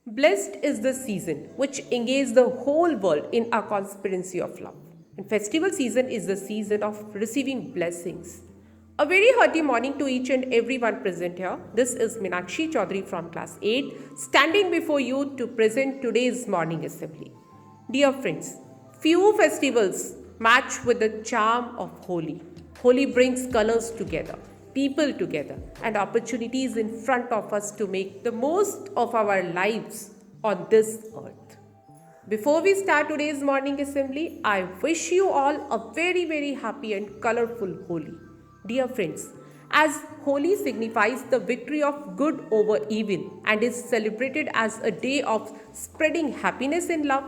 Blessed is the season which engages the whole world in a conspiracy of love. And festival season is the season of receiving blessings. A very hearty morning to each and everyone present here. This is Meenakshi Chaudhary from class 8 standing before you to present today's morning assembly. Dear friends, few festivals match with the charm of Holi. Holi brings colors together, people together, and opportunities in front of us to make the most of our lives on this earth. Before we start today's morning assembly, I wish you all a very happy and colorful Holi. Dear friends, as Holi signifies the victory of good over evil and is celebrated as a day of spreading happiness and love,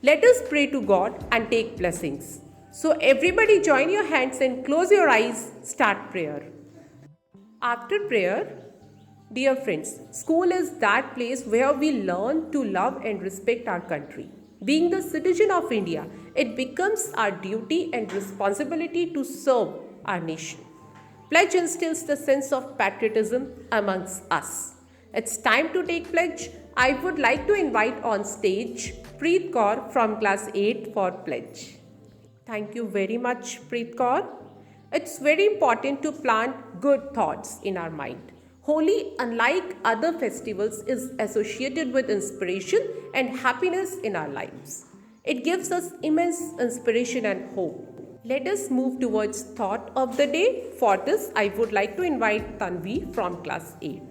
let us pray to God and take blessings. So everybody join your hands and close your eyes, start prayer. After prayer, dear friends, school is that place where we learn to love and respect our country. Being the citizen of India, it becomes our duty and responsibility to serve our nation. Pledge instills the sense of patriotism amongst us. It's time to take pledge. I would like to invite on stage Preet Kaur from class 8 for pledge. Thank you very much, Preet Kaur. It's very important to plant good thoughts in our mind. Holi, unlike other festivals, is associated with inspiration and happiness in our lives. It gives us immense inspiration and hope. Let us move towards thought of the day. For this, I would like to invite Tanvi from class 8.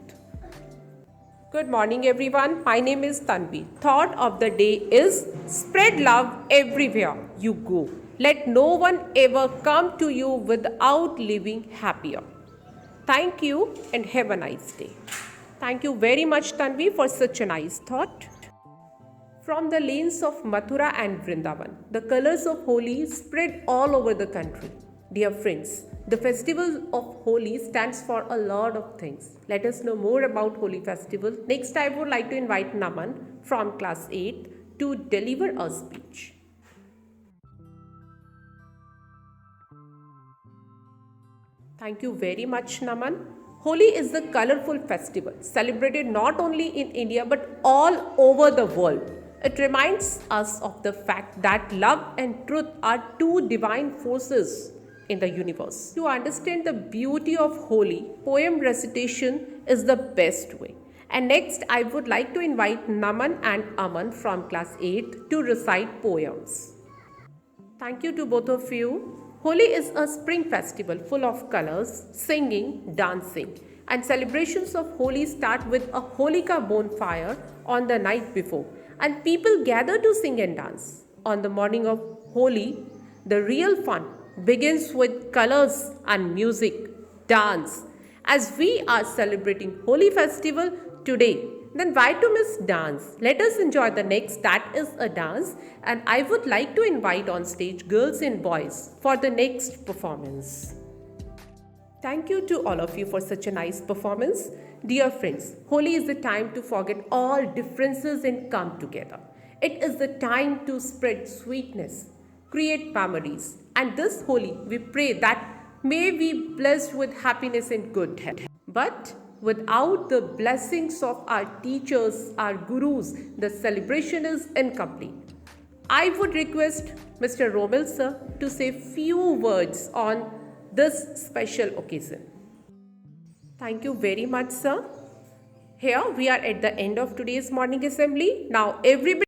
Good morning everyone. My name is Tanvi. Thought of the day is spread love everywhere you go. Let no one ever come to you without living happier. Thank you and have a nice day. Thank you very much Tanvi for such a nice thought. From the lanes of Mathura and Vrindavan, the colors of Holi spread all over the country. Dear friends, the festival of Holi stands for a lot of things. Let us know more about Holi festival. Next, I would like to invite Naman from class 8 to deliver a speech. Thank you very much, Naman. Holi is the colorful festival celebrated not only in India but all over the world. It reminds us of the fact that love and truth are two divine forces in the universe. To understand the beauty of Holi, poem recitation is the best way. And next, I would like to invite Naman and Aman from class 8 to recite poems. Thank you to both of you. Holi is a spring festival full of colors, singing, dancing, and celebrations of Holi start with a Holika bonfire on the night before, and people gather to sing and dance. On the morning of Holi, the real fun begins with colors and music, dance. As we are celebrating Holi festival today, then why to miss dance? Let us enjoy the next, that is a dance, and I would like to invite on stage girls and boys for the next performance. Thank you to all of you for such a nice performance. Dear friends, Holi is the time to forget all differences and come together. It is the time to spread sweetness, create memories, and this Holi we pray that may be blessed with happiness and good health. But without the blessings of our teachers, our gurus, the celebration is incomplete. I would request Mr. Romil sir to say few words on this special occasion. Thank you very much, sir. Here we are at the end of today's morning assembly. Now everybody